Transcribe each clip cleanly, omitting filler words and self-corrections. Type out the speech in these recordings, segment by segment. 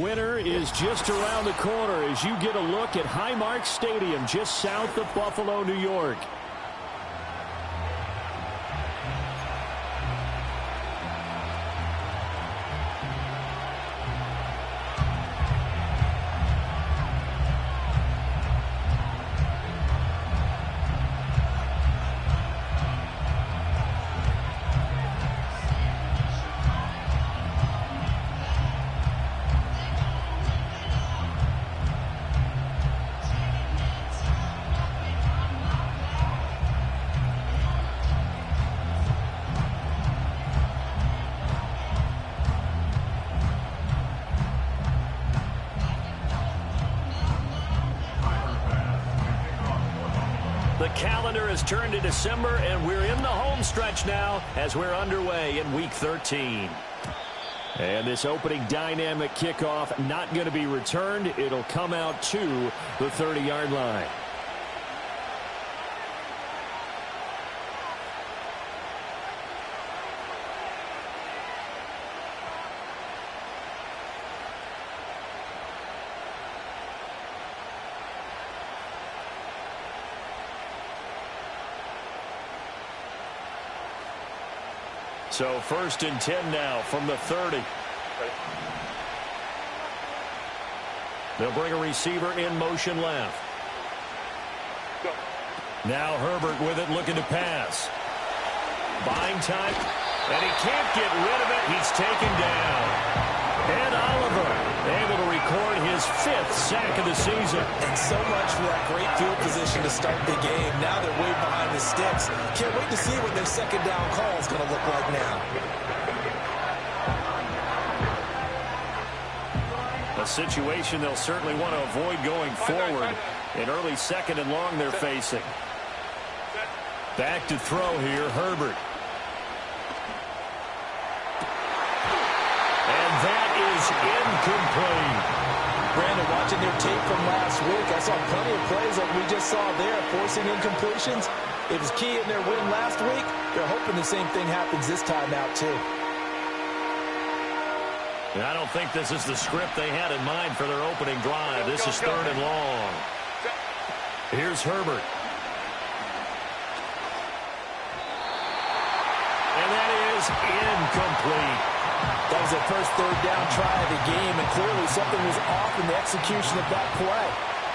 Winter is just around the corner as you get a look at Highmark Stadium just south of Buffalo, New York. The calendar has turned to December, and we're in the home stretch now as we're underway in Week 13. And this opening dynamic kickoff not going to be returned. It'll come out to the 30-yard line. So 1st and 10 now from the 30. They'll bring a receiver in motion left. Now Herbert with it, looking to pass. Buying time, and he can't get rid of it. He's taken down. And Oliver able to record his 5th sack of the season. And so much for that great field position to start the game. Now they're way behind the sticks. Can't wait to see what their second down call is going to look like now. A situation they'll certainly want to avoid going forward. An early 2nd and long they're facing. Back to throw here, Herbert. And that is incomplete. Brandon, watching their tape from last week, I saw plenty of plays like we just saw there, forcing incompletions. It was key in their win last week. They're hoping the same thing happens this time out, too. I don't think this is the script they had in mind for their opening drive. This is 3rd and long. Here's Herbert. And that is incomplete. That was their first 3rd down try of the game, and clearly something was off in the execution of that play.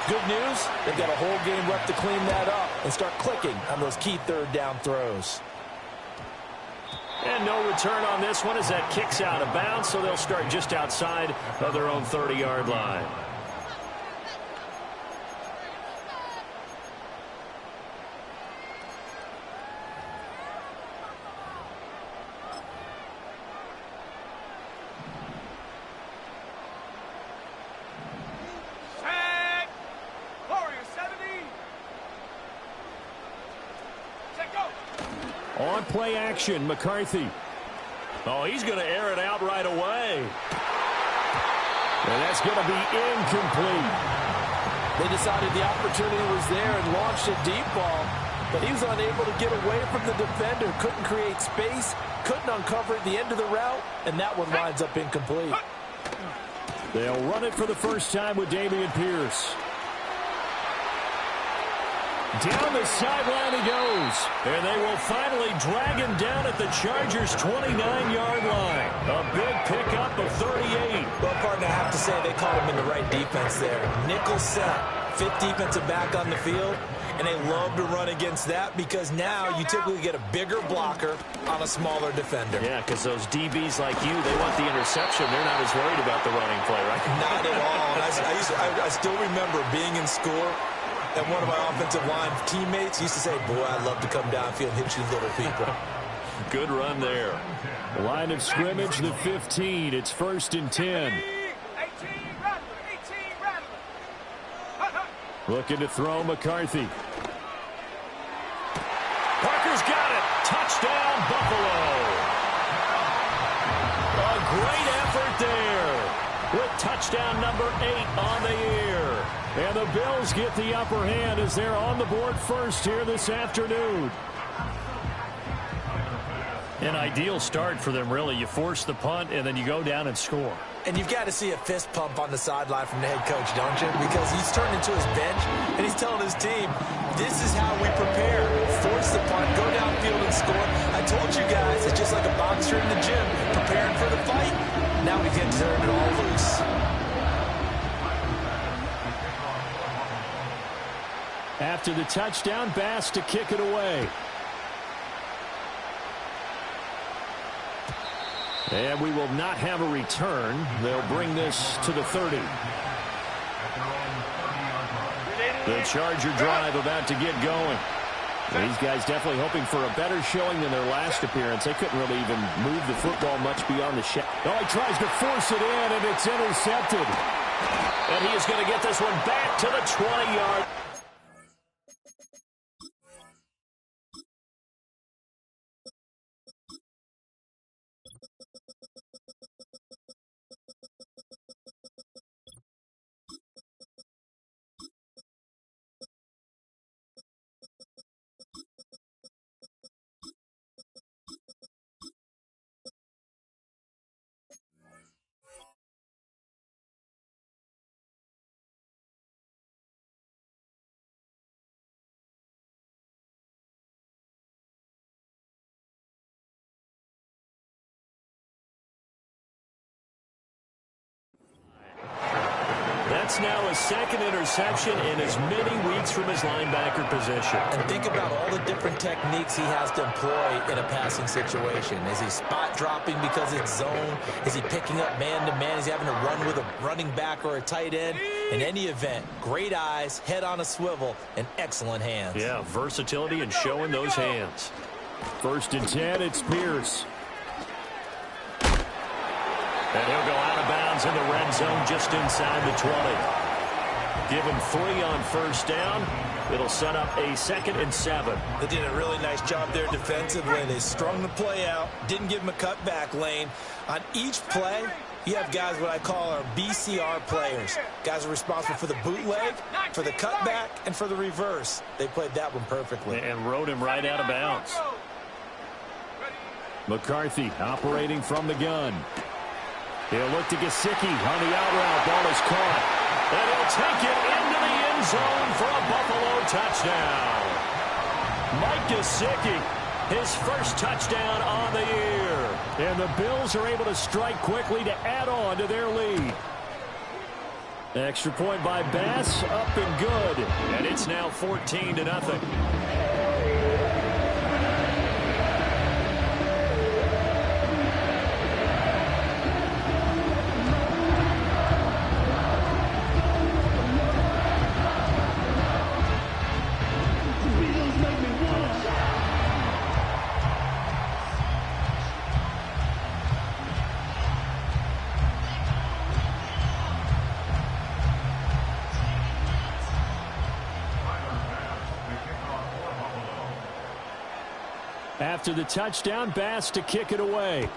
Good news, they've got a whole game left to clean that up and start clicking on those key 3rd down throws. And no return on this one as that kicks out of bounds, so they'll start just outside of their own 30-yard line. On play action, McCarthy. Oh, he's going to air it out right away. And that's going to be incomplete. They decided the opportunity was there and launched a deep ball, but he was unable to get away from the defender. Couldn't create space, couldn't uncover at the end of the route, and that one winds up incomplete. They'll run it for the first time with Dameon Pierce. Down the sideline he goes. And they will finally drag him down at the Chargers' 29-yard line. A big pickup of 38. Well, partner, I have to say they caught him in the right defense there. Nickel set, 5th defensive back on the field, and they love to run against that because now you typically get a bigger blocker on a smaller defender. Yeah, because those DBs like you, they want the interception. They're not as worried about the running play, right? Not at all. And I still remember being in school, and one of my offensive line teammates used to say, boy, I'd love to come downfield and hit you little people. Good run there. Line of scrimmage, the 15. It's 1st and 10. Looking to throw, McCarthy. Parker's got it. Touchdown, Buffalo. A great effort there with touchdown number 8 on the year. And the Bills get the upper hand as they're on the board first here this afternoon. An ideal start for them, really. You force the punt, and then you go down and score. And you've got to see a fist pump on the sideline from the head coach, don't you? Because he's turned into his bench, and he's telling his team, this is how we prepare. Force the punt, go downfield and score. I told you guys, it's just like a boxer in the gym, preparing for the fight. Now we can turn it all loose. After the touchdown, Bass to kick it away. And we will not have a return. They'll bring this to the 30. The Charger drive about to get going. These guys definitely hoping for a better showing than their last appearance. They couldn't really even move the football much beyond the shot. Oh, he tries to force it in, and it's intercepted. And he is going to get this one back to the 20-yard. That's now his second interception in as many weeks from his linebacker position. And think about all the different techniques he has to employ in a passing situation. Is he spot dropping because it's zone? Is he picking up man-to-man? Is he having to run with a running back or a tight end? In any event, great eyes, head on a swivel, and excellent hands. Yeah, versatility and showing those hands. 1st and 10, it's Pierce. And he'll go out of bounds in the red zone just inside the 20. Give him 3 on 1st down. It'll set up a 2nd and 7. They did a really nice job there defensively. They strung the play out, didn't give him a cutback lane. On each play, you have guys what I call our BCR players. Guys are responsible for the bootleg, for the cutback, and for the reverse. They played that one perfectly. And rode him right out of bounds. McCarthy operating from the gun. He'll look to Gesicki on the out route. Ball is caught. And he'll take it into the end zone for a Buffalo touchdown. Mike Gesicki, his first touchdown on the year. And the Bills are able to strike quickly to add on to their lead. Extra point by Bass, up and good. And it's now 14-0. After the touchdown, Bass to kick it away.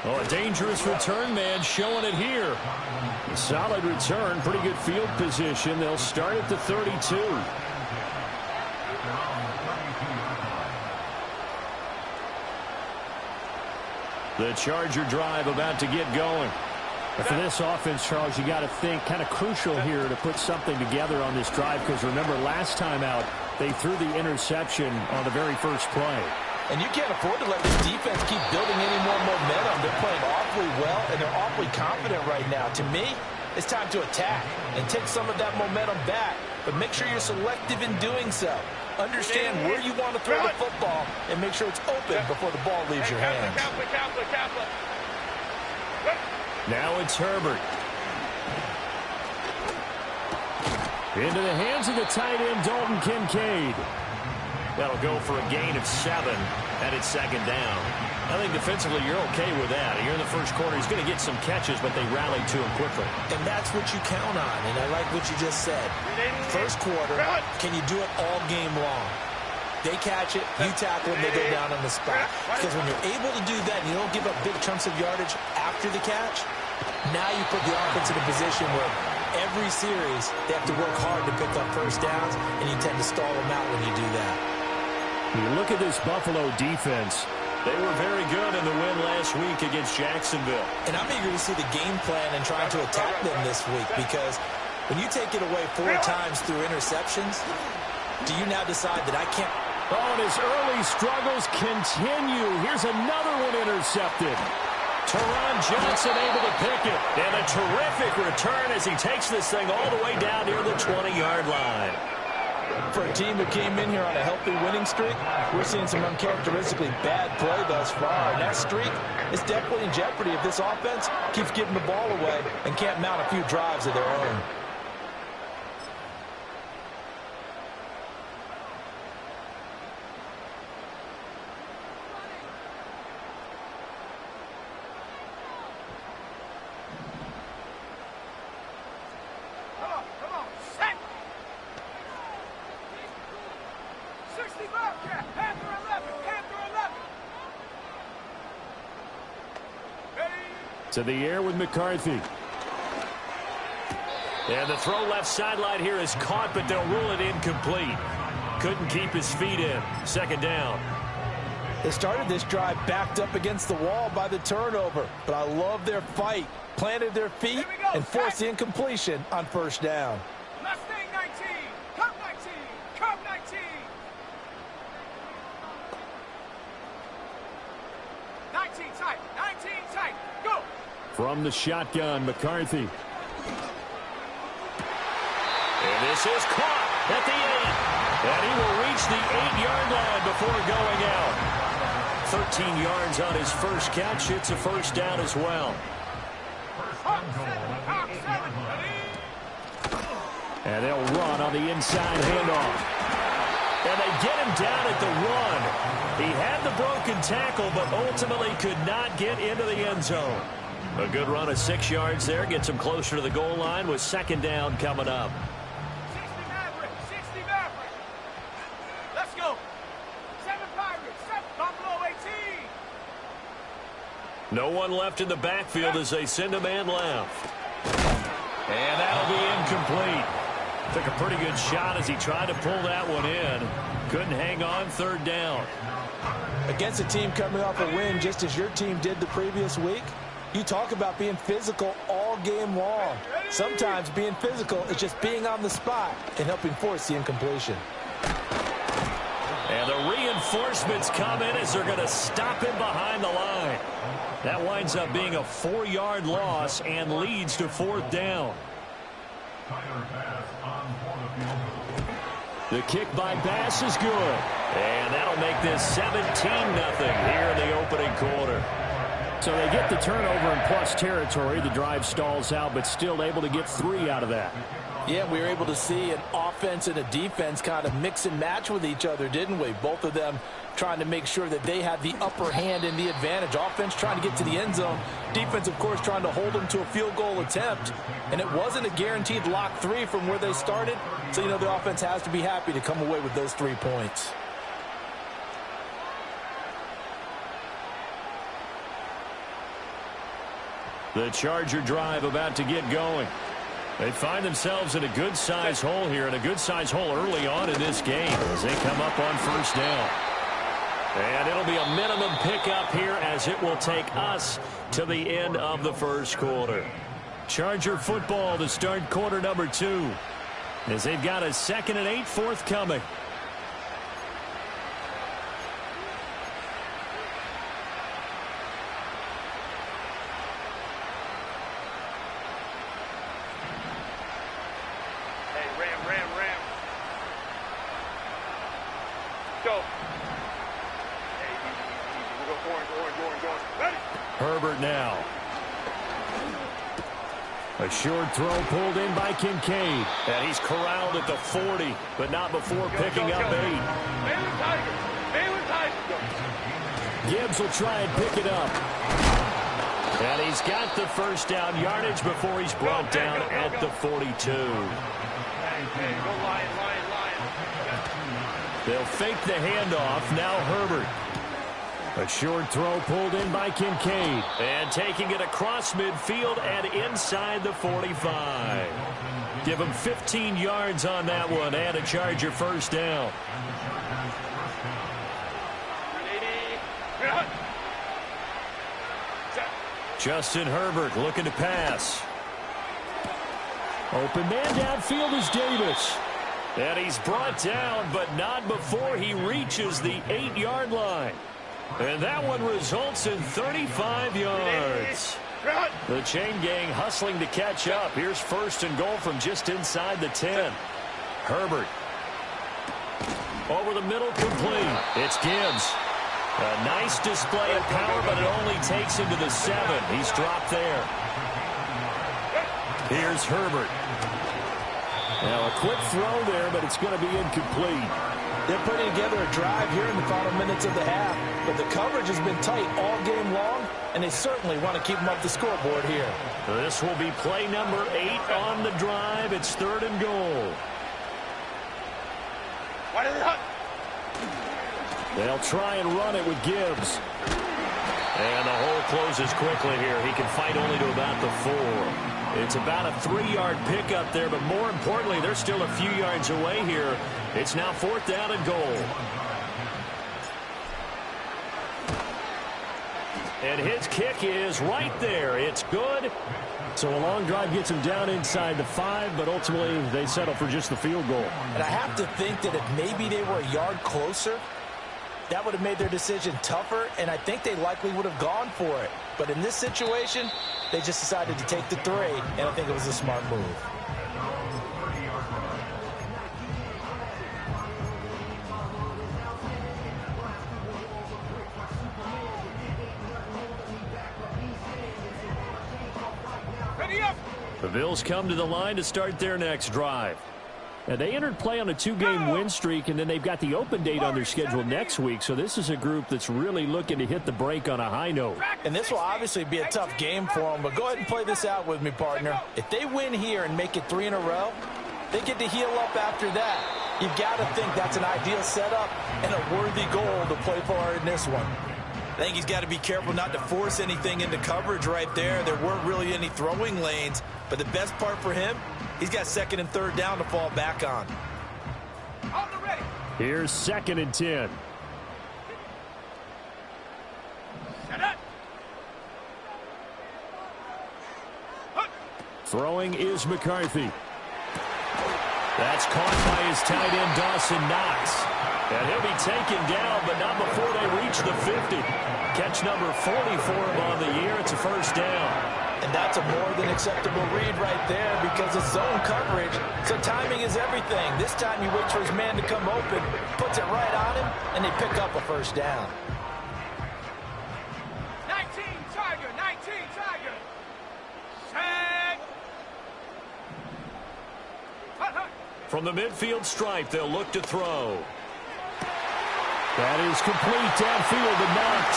Oh, a dangerous return man showing it here. A solid return, pretty good field position. They'll start at the 32. The Charger drive about to get going. But for this offense, Charles, you got to think kind of crucial here to put something together on this drive, because remember last time out they threw the interception on the very first play. And you can't afford to let this defense keep building any more momentum. They're playing awfully well, and they're awfully confident right now. To me, it's time to attack and take some of that momentum back, but make sure you're selective in doing so. Understand where you want to throw the football and make sure it's open before the ball leaves your hands. Now it's Herbert. Into the hands of the tight end, Dalton Kincaid. That'll go for a gain of 7, and it's 2nd down. I think defensively you're okay with that. Here in the first quarter, he's going to get some catches, but they rallied to him quickly. And that's what you count on, and I like what you just said. First quarter, can you do it all game long? They catch it, you tackle them, they go down on the spot. Because when you're able to do that and you don't give up big chunks of yardage after the catch, now you put the offense in a position where every series, they have to work hard to pick up first downs, and you tend to stall them out when you do that. You look at this Buffalo defense. They were very good in the win last week against Jacksonville. And I'm eager to see the game plan and trying to attack them this week, because when you take it away 4 times through interceptions, do you now decide that I can't? Oh, and his early struggles continue. Here's another one intercepted. Teron Johnson able to pick it. And a terrific return as he takes this thing all the way down near the 20-yard line. For a team that came in here on a healthy winning streak, we're seeing some uncharacteristically bad play thus far. And that streak is definitely in jeopardy if this offense keeps giving the ball away and can't mount a few drives of their own. To the air with McCarthy. And the throw left sideline here is caught, but they'll rule it incomplete. Couldn't keep his feet in. Second down. They started this drive backed up against the wall by the turnover, but I love their fight. Planted their feet and forced the incompletion on first down. Mustang 19, Cup 19, Cup 19. 19 tight, 19 tight, go. From the shotgun, McCarthy. And this is caught at the 8. And he will reach the 8-yard line before going out. 13 yards on his first catch. It's a first down as well. And they'll run on the inside handoff. And they get him down at the 1. He had the broken tackle, but ultimately could not get into the end zone. A good run of 6 yards there. Gets him closer to the goal line with second down coming up. 60 Maverick, 60 Maverick. Let's go. 7 Pirates, 7 Buffalo 18. No one left in the backfield as they send a man left. And that'll be incomplete. Took a pretty good shot as he tried to pull that one in. Couldn't hang on third down. Against a team coming off a win just as your team did the previous week, you talk about being physical all game long. Sometimes being physical is just being on the spot and helping force the incompletion. And the reinforcements come in as they're going to stop him behind the line. That winds up being a 4-yard loss and leads to fourth down. The kick by Bass is good. And that'll make this 17-0 here in the opening quarter. So they get the turnover in plus territory. The drive stalls out, but still able to get 3 out of that. Yeah, we were able to see an offense and a defense kind of mix and match with each other, didn't we? Both of them trying to make sure that they had the upper hand and the advantage. Offense trying to get to the end zone. Defense, of course, trying to hold them to a field goal attempt. And it wasn't a guaranteed lock 3 from where they started. So, you know, the offense has to be happy to come away with those 3 points. The Charger drive about to get going. They find themselves in a good-sized hole here, and a good-sized hole early on in this game as they come up on first down. And it'll be a minimum pickup here as it will take us to the end of the first quarter. Charger football to start quarter number 2 as they've got a 2nd and 8 forthcoming. Herbert now. A short throw pulled in by Kincaid. And he's corralled at the 40, but not before picking up 8. Gibbs will try and pick it up. And he's got the first down yardage before he's brought down at the 42. They'll fake the handoff. Now Herbert. A short throw pulled in by Kincaid. And taking it across midfield and inside the 45. Give him 15 yards on that one and a Charger first down. Justin Herbert looking to pass. Open man downfield is Davis. And he's brought down, but not before he reaches the 8-yard line. And that one results in 35 yards. The chain gang hustling to catch up. Here's first and goal from just inside the 10. Herbert. Over the middle, complete. It's Gibbs. A nice display of power, but it only takes him to the 7. He's dropped there. Here's Herbert. Now a quick throw there, but it's going to be incomplete. They're putting together a drive here in the final minutes of the half, but the coverage has been tight all game long, and they certainly want to keep them up the scoreboard here. This will be play number 8 on the drive. It's 3rd and goal. They'll try and run it with Gibbs. And the hole closes quickly here. He can fight only to about the 4. It's about a 3-yard pickup there, but more importantly, they're still a few yards away here. It's now 4th down and goal. And his kick is right there. It's good. So a long drive gets him down inside the 5, but ultimately they settle for just the field goal. And I have to think that if maybe they were a yard closer, that would have made their decision tougher, and I think they likely would have gone for it. But in this situation, they just decided to take the 3, and I think it was a smart move. Ready up. The Bills come to the line to start their next drive. And they entered play on a 2-game win streak, and then they've got the open date on their schedule next week. So this is a group that's really looking to hit the break on a high note. And this will obviously be a tough game for them, but go ahead and play this out with me, partner. If they win here and make it 3 in a row, they get to heal up after that. You've got to think that's an ideal setup and a worthy goal to play for in this one. I think he's got to be careful not to force anything into coverage right there. There weren't really any throwing lanes, but the best part for him, he's got 2nd and 3rd down to fall back on. On the ready. Here's 2nd and 10. Set up. Throwing is McCarthy. That's caught by his tight end, Dawson Knox. And he'll be taken down, but not before they reach the 50. Catch number 40 for him on the year. It's a first down. And that's a more than acceptable read right there because it's zone coverage, so timing is everything. This time he waits for his man to come open, puts it right on him, and they pick up a first down. 19 Tiger, 19 Tiger. Set. From the midfield stripe, they'll look to throw. That is complete downfield to Knox.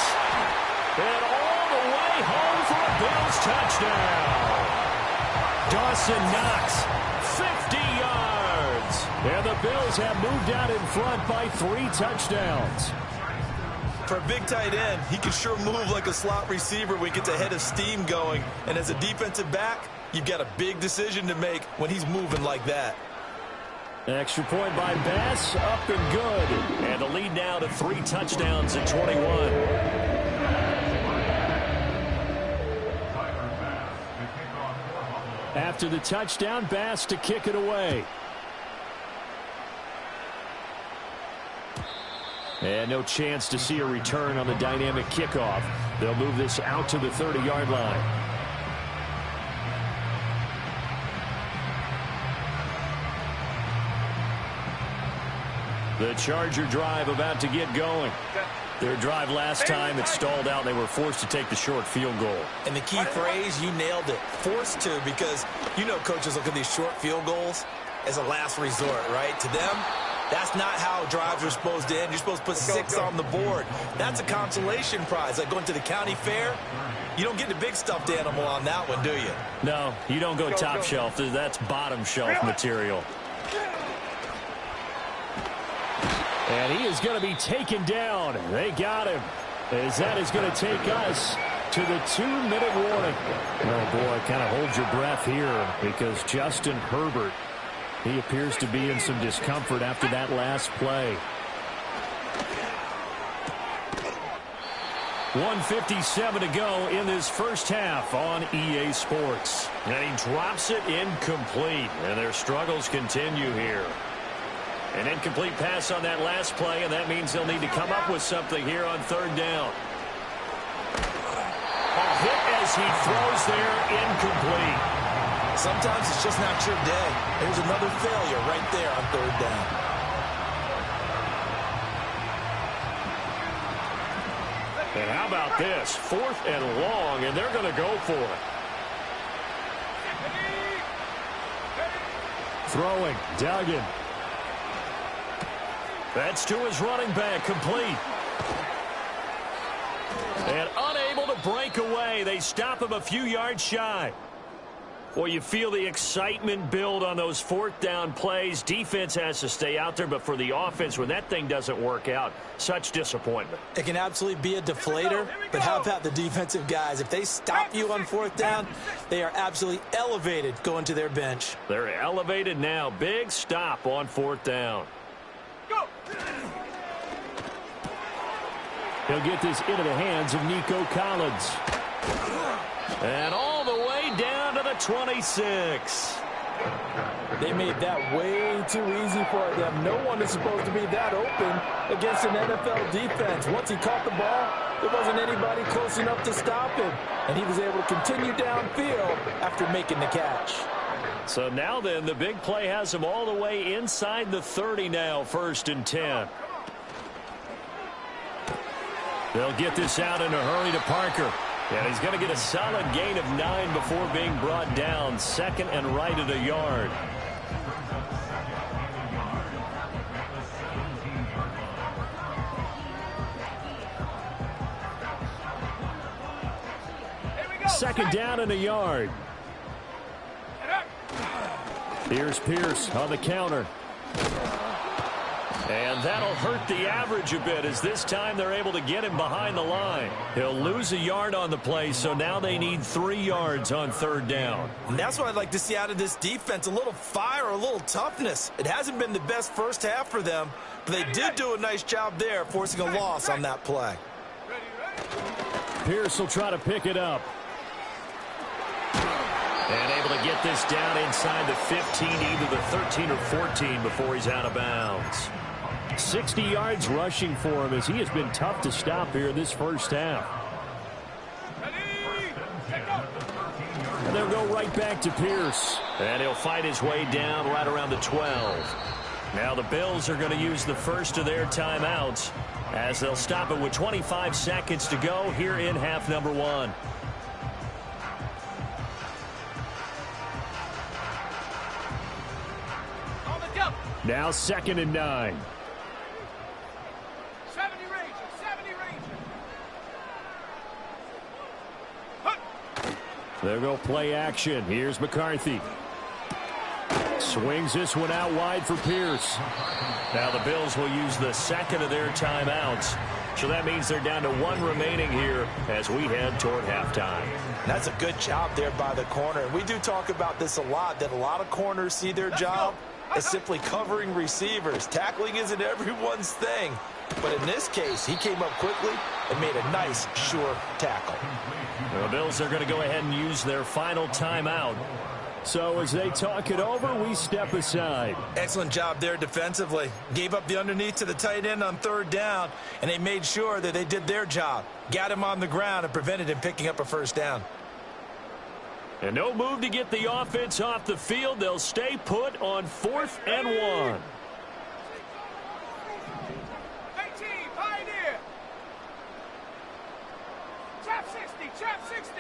And all the way home for a Bills touchdown. Dawson Knox, 50 yards. And the Bills have moved out in front by 3 touchdowns. For a big tight end, he can sure move like a slot receiver when he gets a head of steam going. And as a defensive back, you've got a big decision to make when he's moving like that. Extra point by Bass, up and good. And the lead now to 3 touchdowns at 21. After the touchdown, Bass to kick it away. And no chance to see a return on the dynamic kickoff. They'll move this out to the 30-yard line. The Charger drive about to get going. Their drive last time, it stalled out. They were forced to take the short field goal. And the key phrase, you nailed it, forced to, because you know coaches look at these short field goals as a last resort, right? To them, that's not how drives are supposed to end. You're supposed to put 6 on the board. That's a consolation prize, like going to the county fair. You don't get the big stuffed animal on that one, do you? No, you don't go top shelf. That's bottom shelf material. And he is going to be taken down. They got him. as that is going to take us to the 2-minute warning. Oh, boy, kind of hold your breath here because Justin Herbert, he appears to be in some discomfort after that last play. 1:57 to go in this first half on EA Sports. And he drops it incomplete, and their struggles continue here. An incomplete pass on that last play, and that means they'll need to come up with something here on third down. A hit as he throws there, incomplete. Sometimes it's just not your day. There's another failure right there on third down. And how about this? 4th and long, and they're going to go for it. Throwing, Duggan. That's to his running back, complete. And unable to break away. They stop him a few yards shy. Well, you feel the excitement build on those 4th down plays. Defense has to stay out there, but for the offense, when that thing doesn't work out, such disappointment. It can absolutely be a deflator, but how about the defensive guys? If they stop you on 4th down, they are absolutely elevated going to their bench. They're elevated now. Big stop on 4th down. He'll get this into the hands of Nico Collins. And all the way down to the 26. They made that way too easy for them. No one is supposed to be that open against an NFL defense. Once he caught the ball, there wasn't anybody close enough to stop him. And he was able to continue downfield after making the catch. So now then, the big play has him all the way inside the 30 now, 1st and 10. They'll get this out in a hurry to Parker. And he's going to get a solid gain of 9 before being brought down. 2nd and right at a yard. Second down and a yard. Here's Pierce on the counter. And that'll hurt the average a bit as this time they're able to get him behind the line. He'll lose a yard on the play, so now they need 3 yards on 3rd down. And that's what I'd like to see out of this defense, a little fire, a little toughness. It hasn't been the best first half for them, but they did do a nice job there forcing a loss on that play. Pierce will try to pick it up. And able to get this down inside the 15, either the 13 or 14 before he's out of bounds. 60 yards rushing for him as he has been tough to stop here in this first half. And they'll go right back to Pierce. And he'll fight his way down right around the 12. Now the Bills are going to use the first of their timeouts as they'll stop it with 25 seconds to go here in half number 1. Now 2nd and 9. 70 Ranger, 70 Ranger. They'll go play action. Here's McCarthy. Swings this one out wide for Pierce. Now the Bills will use the 2nd of their timeouts. So that means they're down to 1 remaining here as we head toward halftime. That's a good job there by the corner. We do talk about this a lot, that a lot of corners see their job as simply covering receivers. Tackling isn't everyone's thing. But in this case, he came up quickly and made a nice, sure tackle. The Bills are going to go ahead and use their final timeout. So as they talk it over, we step aside. Excellent job there defensively. Gave up the underneath to the tight end on 3rd down, and they made sure that they did their job. Got him on the ground and prevented him picking up a 1st down. And no move to get the offense off the field. They'll stay put on 4th and 1. 18, Pioneer. Trap 60, trap 60.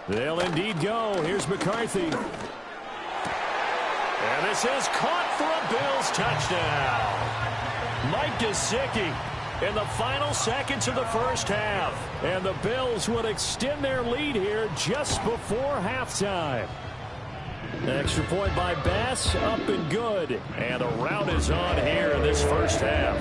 They'll indeed go. Here's McCarthy. And this is caught for a Bills touchdown. Mike Gesicki in the final seconds of the first half. And the Bills would extend their lead here just before halftime. Extra point by Bass, up and good. And the rout is on here in this first half.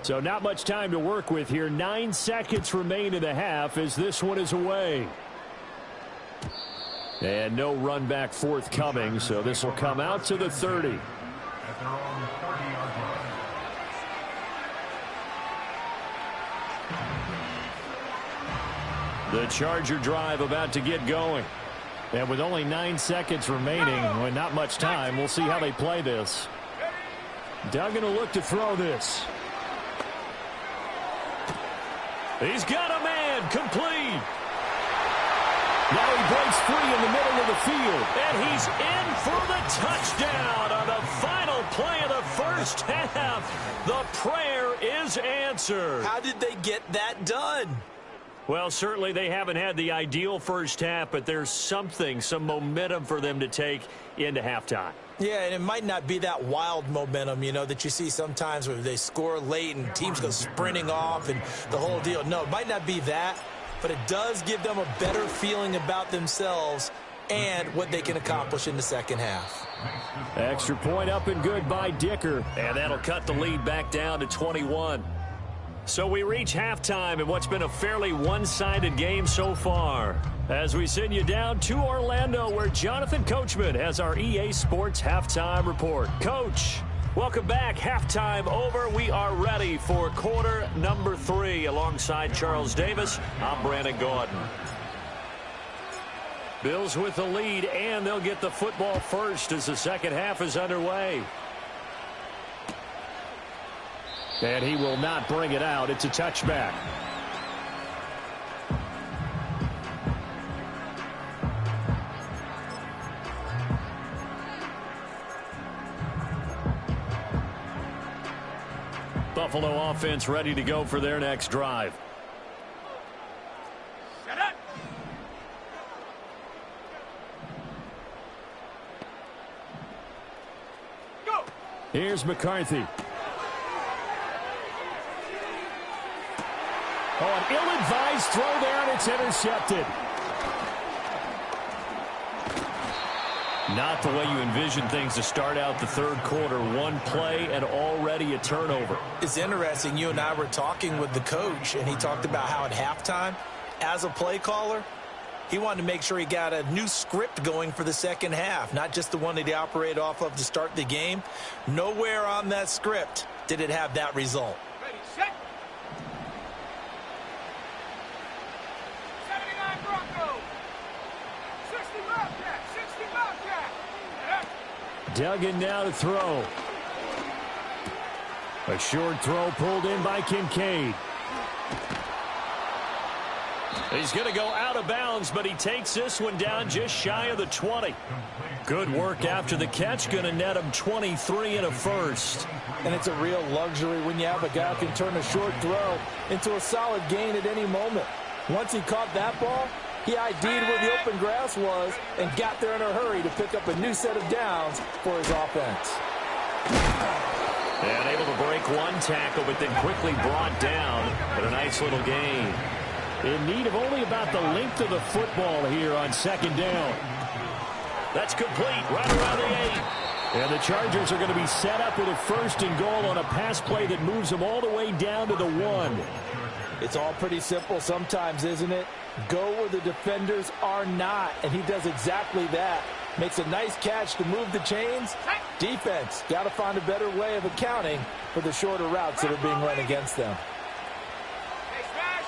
So not much time to work with here. 9 seconds remain in the half as this one is away. And no run back forthcoming, so this will come out to the 30. The Charger drive about to get going. And with only 9 seconds remaining, with not much time, we'll see how they play this. Duggan will look to throw this. He's got a man, complete. Now he breaks free in the middle of the field. And he's in for the touchdown on the final play of the first half. The prayer is answered. How did they get that done? Well, certainly they haven't had the ideal first half, but there's some momentum for them to take into halftime. Yeah, and it might not be that wild momentum, that you see sometimes where they score late and teams go sprinting off and the whole deal. No, it might not be that, but it does give them a better feeling about themselves and what they can accomplish in the second half. Extra point up and good by Dicker, and that'll cut the lead back down to 21. So we reach halftime in what's been a fairly one-sided game so far. As we send you down to Orlando, where Jonathan Coachman has our EA Sports Halftime Report. Coach, welcome back. Halftime over. We are ready for quarter number 3. Alongside Charles Davis, I'm Brandon Gordon. Bills with the lead, and they'll get the football first as the second half is underway. And he will not bring it out. It's a touchback. Buffalo offense ready to go for their next drive. Set up. Go. Here's McCarthy. Oh, an ill-advised throw there, and it's intercepted. Not the way you envision things to start out the third quarter. One play and already a turnover. It's interesting. You and I were talking with the coach, and he talked about how at halftime, as a play caller, he wanted to make sure he got a new script going for the second half, not just the one that he operated off of to start the game. Nowhere on that script did it have that result. Ready, set. 79 Bronco. 60 Bobcat. 60 Bobcat. Duggan now to throw. A short throw pulled in by Kincaid. He's going to go out of bounds, but he takes this one down just shy of the 20. Good work after the catch. Going to net him 23 and a first. And it's a real luxury when you have a guy who can turn a short throw into a solid gain at any moment. Once he caught that ball, he ID'd where the open grass was and got there in a hurry to pick up a new set of downs for his offense. And able to break one tackle, but then quickly brought down. But a nice little gain. In need of only about the length of the football here on second down. That's complete right around the 8. And the Chargers are going to be set up with a first and goal on a pass play that moves them all the way down to the 1. It's all pretty simple sometimes, isn't it? Go where the defenders are not, and he does exactly that. Makes a nice catch to move the chains. Defense, got to find a better way of accounting for the shorter routes that are being run against them. Hey, smash.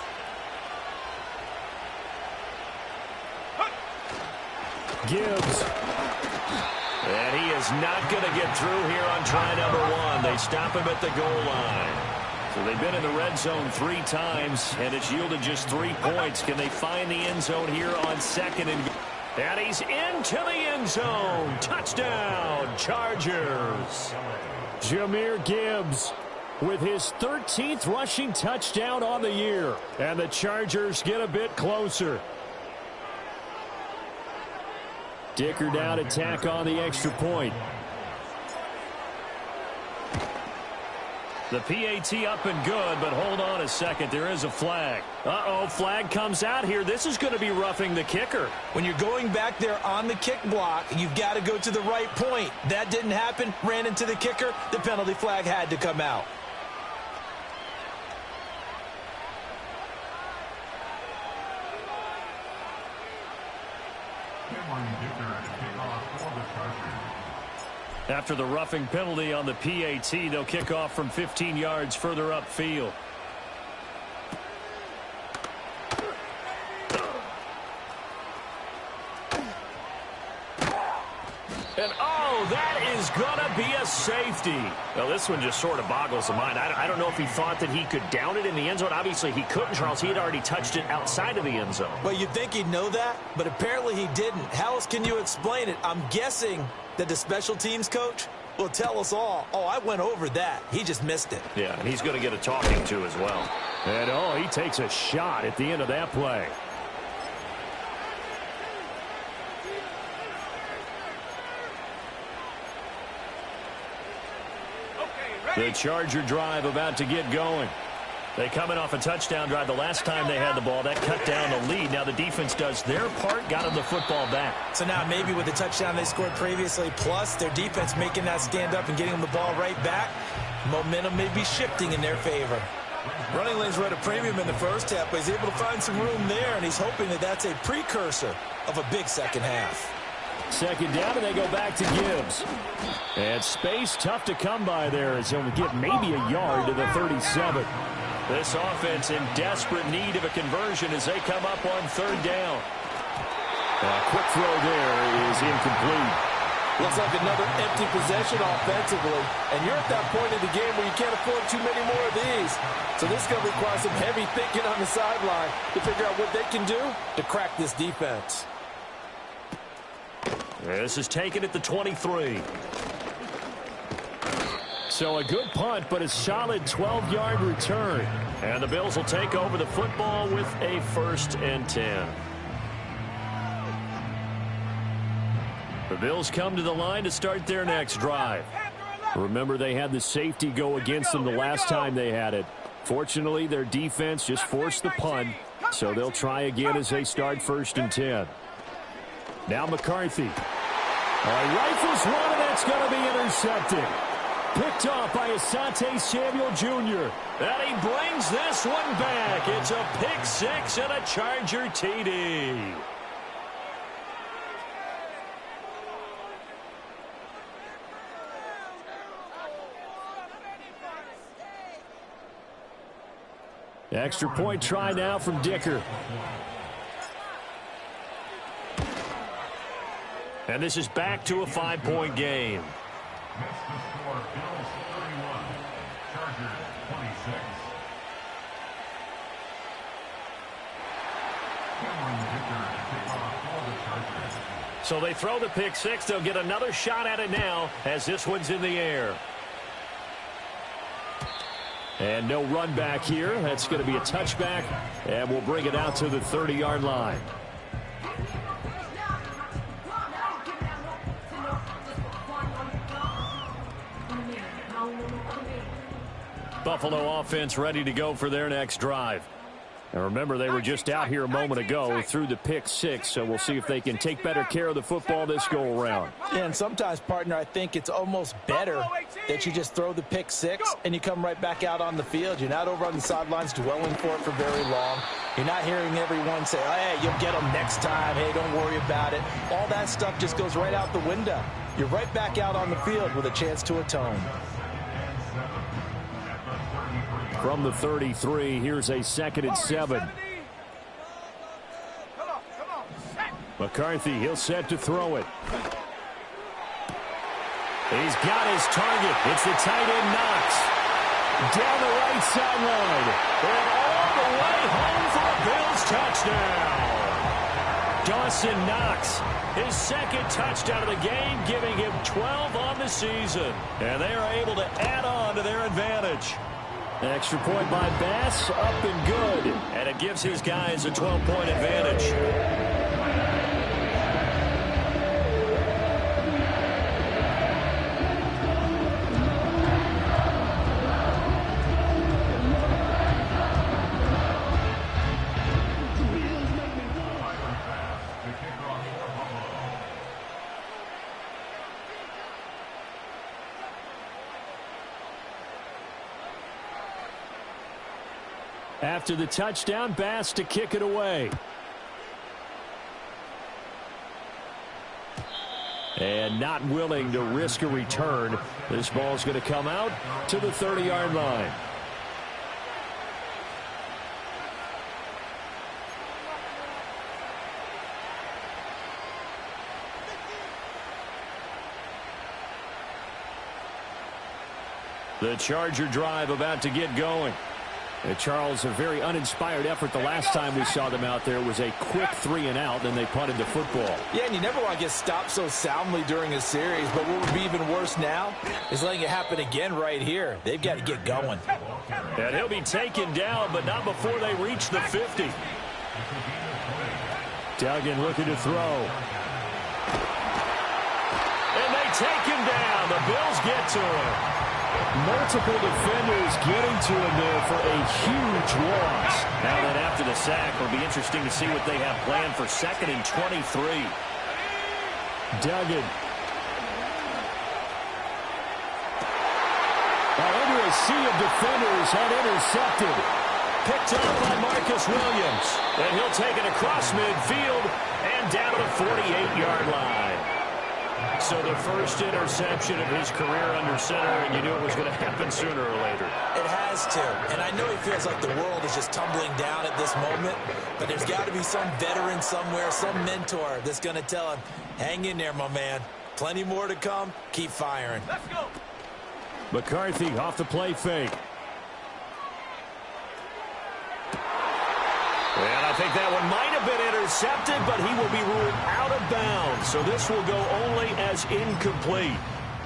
Gibbs. And he is not going to get through here on try number 1. They stop him at the goal line. So they've been in the red zone 3 times, and it's yielded just 3 points. Can they find the end zone here on second and goal? And he's into the end zone. Touchdown, Chargers. Jahmyr Gibbs with his 13th rushing touchdown on the year. And the Chargers get a bit closer. Dicker down to tack on the extra point. The PAT up and good, but hold on a second. There is a flag. Uh-oh, flag comes out here. This is going to be roughing the kicker. When you're going back there on the kick block, you've got to go to the right point. That didn't happen. Ran into the kicker. The penalty flag had to come out. After the roughing penalty on the PAT, they'll kick off from 15 yards further upfield. And, oh, that is going to be a safety. Well, this one just sort of boggles the mind. I don't know if he thought that he could down it in the end zone. Obviously, he couldn't, Charles. He had already touched it outside of the end zone. Well, you'd think he'd know that, but apparently he didn't. How else can you explain it? I'm guessing that the special teams coach will tell us all, oh, I went over that. He just missed it. Yeah, and he's going to get a talking to as well. And, oh, he takes a shot at the end of that play. The Charger drive about to get going. They coming off a touchdown drive the last time they had the ball. That cut down the lead. Now the defense does their part, got them the football back. So now maybe with the touchdown they scored previously, plus their defense making that stand up and getting them the ball right back, momentum may be shifting in their favor. Running lanes were at a premium in the first half, but he's able to find some room there, and he's hoping that that's a precursor of a big second half. Second down, and they go back to Gibbs. And space tough to come by there as he'll get maybe a yard to the 37. This offense in desperate need of a conversion as they come up on third down. A quick throw there is incomplete. Looks like another empty possession offensively. And you're at that point in the game where you can't afford too many more of these. So this is going to require some heavy thinking on the sideline to figure out what they can do to crack this defense. This is taken at the 23. So a good punt, but a solid 12-yard return. And the Bills will take over the football with a 1st and 10. The Bills come to the line to start their next drive. Remember, they had the safety go against them the last time they had it. Fortunately, their defense just forced the punt, so they'll try again as they start 1st and 10. Now McCarthy. Rifles one, and that's going to be intercepted. Picked off by Asante Samuel Jr. And he brings this one back. It's a pick six and a Charger TD. Extra point try now from Dicker. And this is back to a 5-point game. So they throw the pick six. They'll get another shot at it now as this one's in the air. And no run back here. That's going to be a touchback, and we'll bring it out to the 30-yard line. Buffalo offense ready to go for their next drive. And remember, they were just out here a moment ago through the pick six, so we'll see if they can take better care of the football this go-around. Yeah, and sometimes, partner, I think it's almost better that you just throw the pick six and you come right back out on the field. You're not over on the sidelines dwelling for it for very long. You're not hearing everyone say, oh, hey, you'll get them next time. Hey, don't worry about it. All that stuff just goes right out the window. You're right back out on the field with a chance to atone. From the 33, here's a 2nd and 7. McCarthy, he'll set to throw it. He's got his target. It's the tight end Knox. Down the right sideline. And all the way home for a Bills touchdown. Dawson Knox, his 2nd touchdown of the game, giving him 12 on the season. And they are able to add on to their advantage. Extra point by Bass, up and good. And it gives his guys a 12-point advantage. After the touchdown, Bass to kick it away. And not willing to risk a return. This ball's going to come out to the 30-yard line. The Charger drive about to get going. Charles, a very uninspired effort the last time we saw them out there. It was a quick 3-and-out, then they punted the football. Yeah, and you never want to get stopped so soundly during a series, but what would be even worse now is letting it happen again right here. They've got to get going. And he'll be taken down, but not before they reach the 50. Duggan looking to throw. And they take him down. The Bills get to him. Multiple defenders getting to him there for a huge loss. Now then after the sack, it'll be interesting to see what they have planned for 2nd and 23. Duggan. Under a sea of defenders and intercepted. Picked up by Marcus Williams. And he'll take it across midfield and down to the 48-yard line. So the first interception of his career under center, and you knew it was going to happen sooner or later. It has to. And I know he feels like the world is just tumbling down at this moment, but there's got to be some veteran somewhere, some mentor that's going to tell him, hang in there, my man. Plenty more to come. Keep firing. Let's go. McCarthy off the play fake. And I think that one might have been intercepted, but he will be ruled out of bounds. So this will go only as incomplete.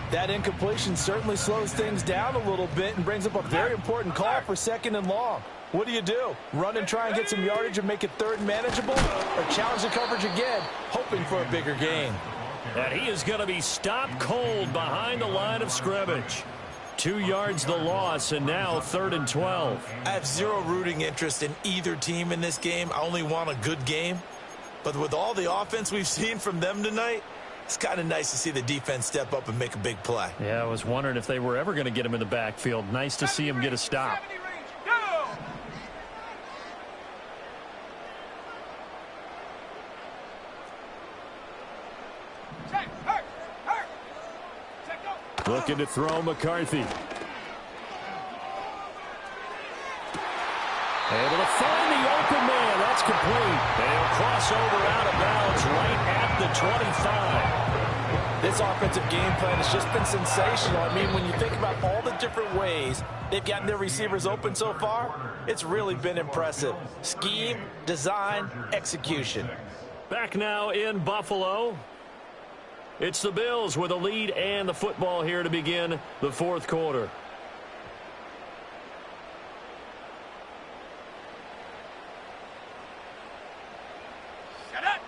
That incompletion certainly slows things down a little bit and brings up a very important call for 2nd and long. What do? Run and try and get some yardage and make it 3rd and manageable? Or challenge the coverage again, hoping for a bigger gain? And he is going to be stopped cold behind the line of scrimmage. 2 yards the loss, and now 3rd and 12. I have zero rooting interest in either team in this game. I only want a good game. But with all the offense we've seen from them tonight, it's kind of nice to see the defense step up and make a big play. Yeah, I was wondering if they were ever going to get him in the backfield. Nice to see him get a stop. Looking to throw McCarthy. Able to find the open man. That's complete. They'll cross over out of bounds right at the 25. This offensive game plan has just been sensational. I mean, when you think about all the different ways they've gotten their receivers open so far, it's really been impressive. Scheme, design, execution. Back now in Buffalo. It's the Bills with a lead and the football here to begin the 4th quarter. Set up.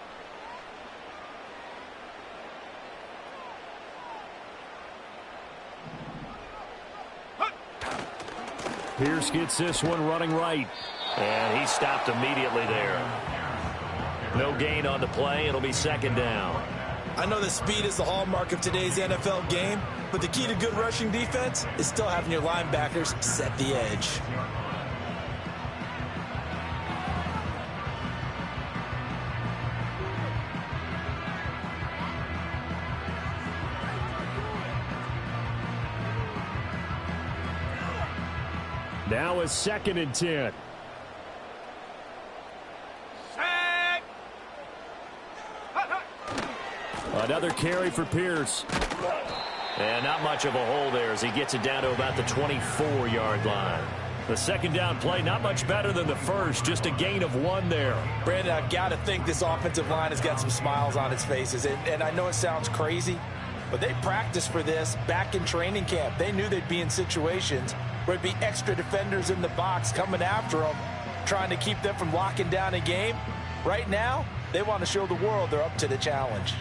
Pierce gets this one running right. And he stopped immediately there. No gain on the play. It'll be 2nd down. I know that speed is the hallmark of today's NFL game, but the key to good rushing defense is still having your linebackers set the edge. Now a 2nd and 10. Another carry for Pierce. And not much of a hole there as he gets it down to about the 24-yard line. The 2nd down play, not much better than the first, just a gain of 1 there. Brandon, I've got to think this offensive line has got some smiles on its faces. And I know it sounds crazy, but they practiced for this back in training camp. They knew they'd be in situations where it'd be extra defenders in the box coming after them, trying to keep them from locking down a game. Right now, they want to show the world they're up to the challenge.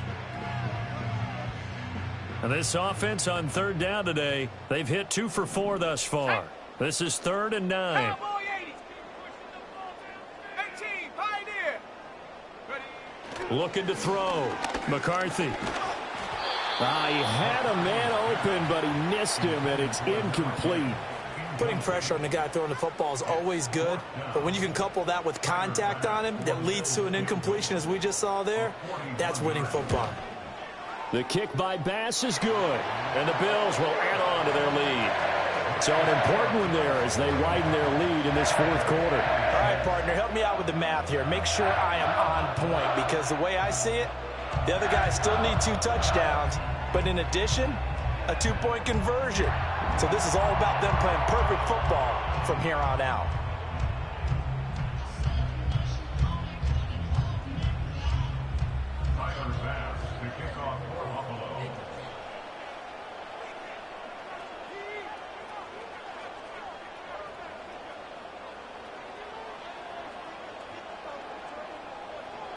And this offense on 3rd down today, they've hit 2 for 4 thus far. This is 3rd and 9. Looking to throw. McCarthy. He had a man open, but he missed him, and it's incomplete. Putting pressure on the guy throwing the football is always good, but when you can couple that with contact on him that leads to an incompletion, as we just saw there, that's winning football. The kick by Bass is good, and the Bills will add on to their lead. So an important one there as they widen their lead in this fourth quarter. All right, partner, help me out with the math here. Make sure I am on point, because the way I see it, the other guys still need 2 touchdowns, but in addition, a 2-point conversion. So this is all about them playing perfect football from here on out.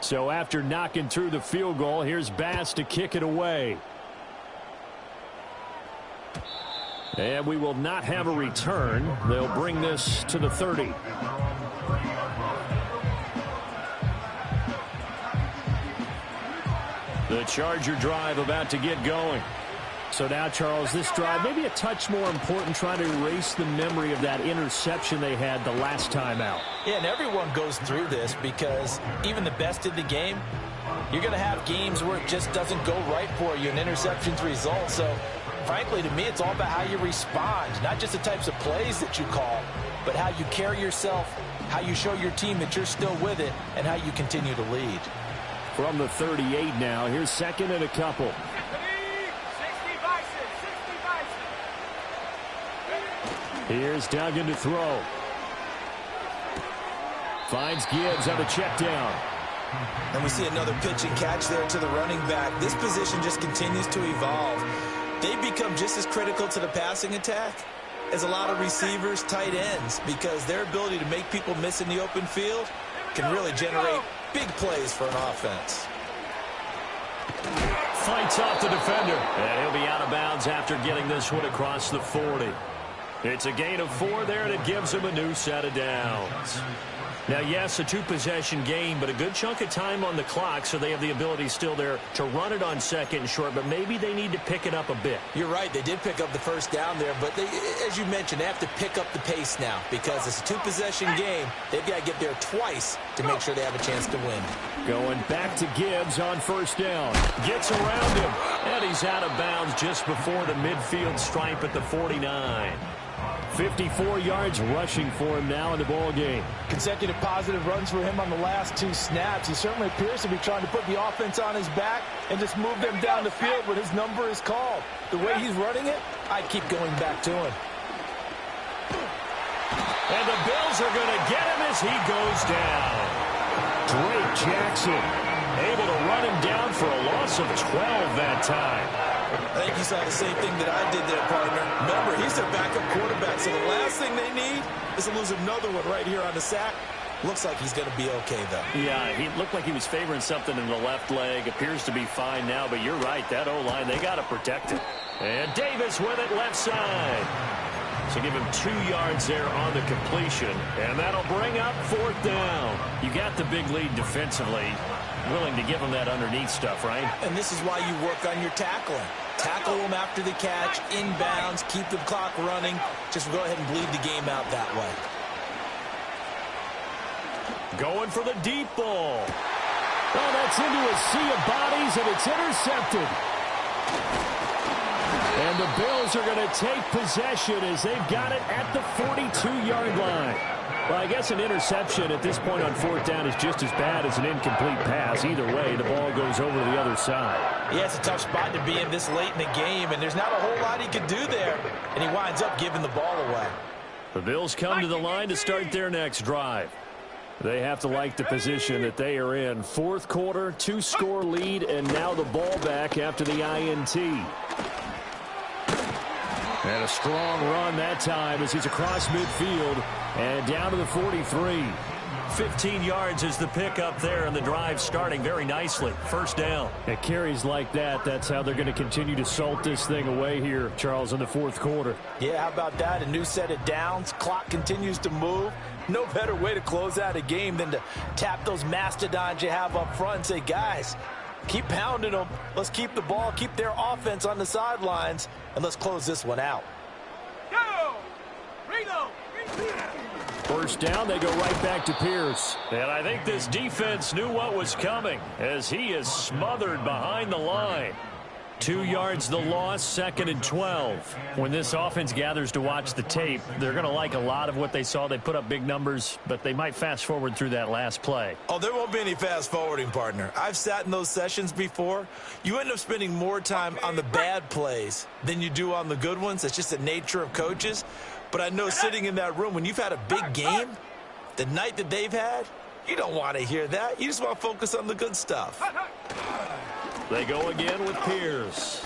So after knocking through the field goal, here's Bass to kick it away. And we will not have a return. They'll bring this to the 30. The Charger drive about to get going. So now, Charles, this drive maybe a touch more important, trying to erase the memory of that interception they had the last time out. Yeah, and everyone goes through this, because even the best in the game, you're going to have games where it just doesn't go right for you, and interceptions result. So, frankly, to me, it's all about how you respond, not just the types of plays that you call, but how you carry yourself, how you show your team that you're still with it, and how you continue to lead. From the 38 now, here's second and a couple. Here's Duggan to throw. Finds Gibbs on the check down. And we see another pitch and catch there to the running back. This position just continues to evolve. They become just as critical to the passing attack as a lot of receivers, tight ends, because their ability to make people miss in the open field can really generate big plays for an offense. Fights off the defender. And he'll be out of bounds after getting this one across the 40. It's a gain of 4 there, and it gives him a new set of downs. Now, yes, a 2-possession game, but a good chunk of time on the clock, so they have the ability still there to run it on second and short, but maybe they need to pick it up a bit. You're right. They did pick up the first down there, but they, as you mentioned, they have to pick up the pace now, because it's a 2-possession game. They've got to get there twice to make sure they have a chance to win. Going back to Gibbs on first down. Gets around him, and he's out of bounds just before the midfield stripe at the 49. 54 yards rushing for him now in the ball game. Consecutive positive runs for him on the last 2 snaps. He certainly appears to be trying to put the offense on his back and just move them down the field when his number is called. The way he's running it, I'd keep going back to him. And the Bills are going to get him as he goes down. Drake Jackson able to run him down for a loss of 12 that time. I think you saw the same thing that I did there, partner. Remember, he's their backup quarterback, so the last thing they need is to lose another one right here on the sack. Looks like he's going to be okay, though. Yeah, he looked like he was favoring something in the left leg. Appears to be fine now, but you're right. That O-line, they got to protect it. And Davis with it left side. So give him 2 yards there on the completion, and that'll bring up 4th down. You got the big lead defensively. Willing to give him that underneath stuff, right? And this is why you work on your tackling. Tackle them after the catch, inbounds, keep the clock running. Just go ahead and bleed the game out that way. Going for the deep ball. Oh, that's into a sea of bodies, and it's intercepted. And the Bills are going to take possession as they've got it at the 42-yard line. Well, I guess an interception at this point on 4th down is just as bad as an incomplete pass. Either way, the ball goes over to the other side. Yeah, it's a tough spot to be in this late in the game, and there's not a whole lot he can do there, and he winds up giving the ball away. The Bills come to the line to start their next drive. They have to like the position that they are in. 4th quarter, 2-score lead, and now the ball back after the INT. And a strong run that time as he's across midfield and down to the 43. 15 yards is the pickup there, and the drive starting very nicely. 1st down. At carries like that, that's how they're going to continue to salt this thing away here, Charles, in the 4th quarter. Yeah, how about that? A new set of downs. Clock continues to move. No better way to close out a game than to tap those mastodons you have up front and say, guys, keep pounding them. Let's keep the ball, keep their offense on the sidelines, and let's close this one out. Go! Reload! 1st down, they go right back to Pierce. And I think this defense knew what was coming as he is smothered behind the line. 2 yards the loss, 2nd and 12. When this offense gathers to watch the tape, they're going to like a lot of what they saw. They put up big numbers, but they might fast forward through that last play. Oh, there won't be any fast forwarding, partner. I've sat in those sessions before. You end up spending more time on the bad plays than you do on the good ones. It's just the nature of coaches. But I know sitting in that room, when you've had a big game, the night that they've had, you don't want to hear that. You just want to focus on the good stuff. They go again with Pierce.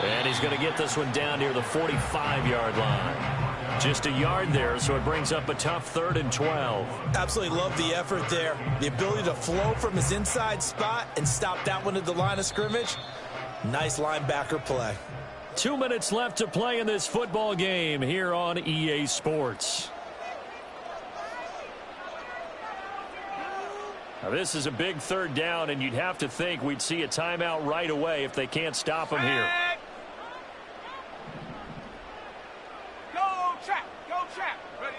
And he's going to get this one down near the 45-yard line. Just a yard there, so it brings up a tough 3rd and 12. Absolutely love the effort there. The ability to flow from his inside spot and stop that one at the line of scrimmage. Nice linebacker play. 2 minutes left to play in this football game here on EA Sports. Now, this is a big 3rd down, and you'd have to think we'd see a timeout right away if they can't stop him here. Go trap. Go trap. Ready.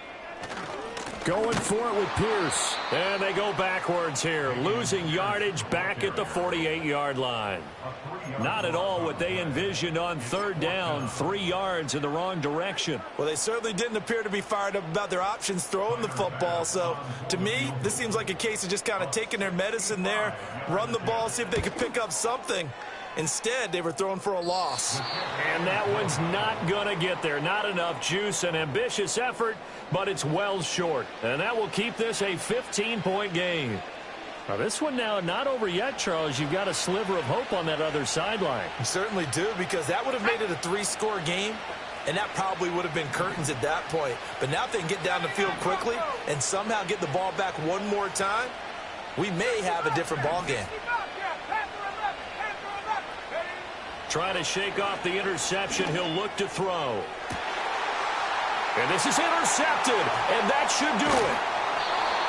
Going for it with Pierce. And they go backwards here, losing yardage back at the 48-yard line. Not at all what they envisioned on 3rd down, 3 yards in the wrong direction. Well, they certainly didn't appear to be fired up about their options throwing the football. So, to me, this seems like a case of just kind of taking their medicine there, run the ball, see if they could pick up something. Instead, they were throwing for a loss. And that one's not going to get there. Not enough juice. An ambitious effort, but it's well short. And that will keep this a 15-point game. Now, this one now not over yet, Charles. You've got a sliver of hope on that other sideline. You certainly do, because that would have made it a 3-score game, and that probably would have been curtains at that point. But now if they can get down the field quickly and somehow get the ball back one more time, we may have a different ball game. Trying to shake off the interception. He'll look to throw. And this is intercepted, and that should do it.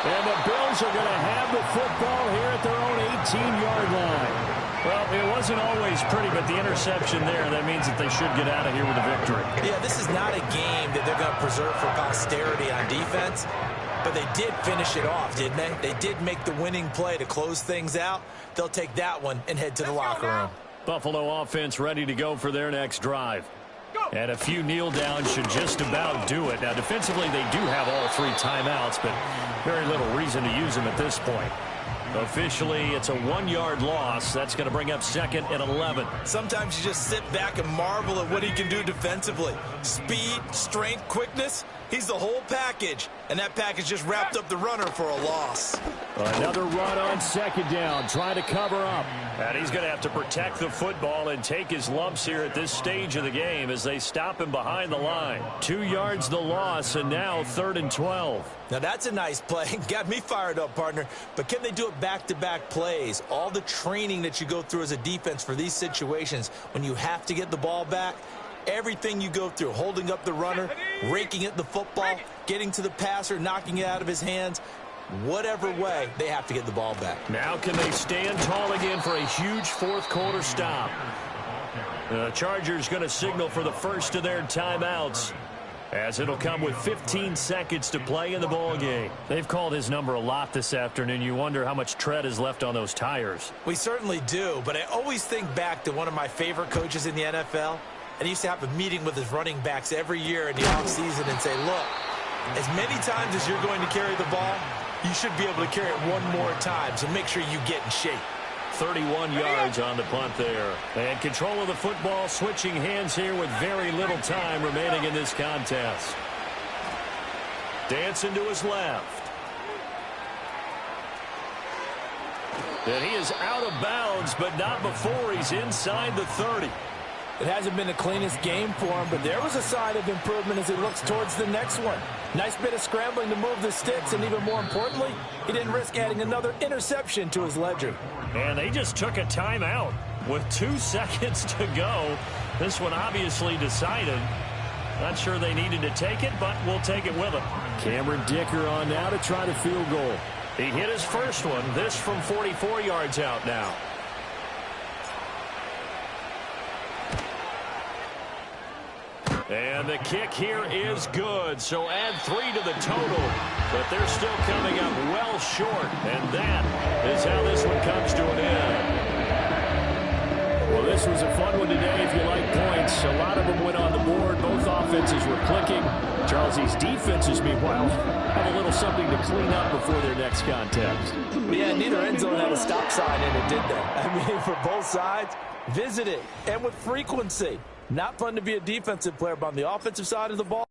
And the Bills are going to have the football here at their own 18-yard line. Well, it wasn't always pretty, but the interception there, that means that they should get out of here with a victory. Yeah, this is not a game that they're going to preserve for posterity on defense, but they did finish it off, didn't they? They did make the winning play to close things out. They'll take that one and head to the locker room. Buffalo offense ready to go for their next drive. And a few kneel downs should just about do it. Now, defensively, they do have all 3 timeouts, but very little reason to use them at this point. Officially, it's a 1-yard loss. That's going to bring up 2nd and 11. Sometimes you just sit back and marvel at what he can do defensively. Speed, strength, quickness. He's the whole package. And that package just wrapped up the runner for a loss. Another run on 2nd down, trying to cover up. And he's going to have to protect the football and take his lumps here at this stage of the game as they stop him behind the line. 2 yards the loss, and now 3rd and 12. Now that's a nice play. Got me fired up, partner. But can they do it back-to-back plays? All the training that you go through as a defense for these situations, when you have to get the ball back, everything you go through, holding up the runner, raking at the football, getting to the passer, knocking it out of his hands, whatever way, they have to get the ball back. Now can they stand tall again for a huge 4th-quarter stop? The Chargers going to signal for the first of their timeouts, as it'll come with 15 seconds to play in the ball game. They've called his number a lot this afternoon. You wonder how much tread is left on those tires. We certainly do, but I always think back to one of my favorite coaches in the NFL, and he used to have a meeting with his running backs every year in the offseason and say, look, as many times as you're going to carry the ball, you should be able to carry it one more time, so make sure you get in shape. 31 yards on the punt there. And control of the football, switching hands here with very little time remaining in this contest. Dancing to his left. And he is out of bounds, but not before he's inside the 30. It hasn't been the cleanest game for him, but there was a sign of improvement as he looks towards the next one. Nice bit of scrambling to move the sticks, and even more importantly, he didn't risk adding another interception to his ledger. And they just took a timeout with 2 seconds to go. This one obviously decided. Not sure they needed to take it, but we'll take it with them. Cameron Dicker on now to try the field goal. He hit his first one. This from 44 yards out now. And the kick here is good, so add 3 to the total. But they're still coming up well short, and that is how this one comes to an end. Well, this was a fun one today if you like points. A lot of them went on the board. Both offenses were clicking. Charles, these defenses, meanwhile, have a little something to clean up before their next contest. Yeah, neither end zone had a stop sign in it, did they? I mean, for both sides, visit it, and with frequency. Not fun to be a defensive player, but on the offensive side of the ball,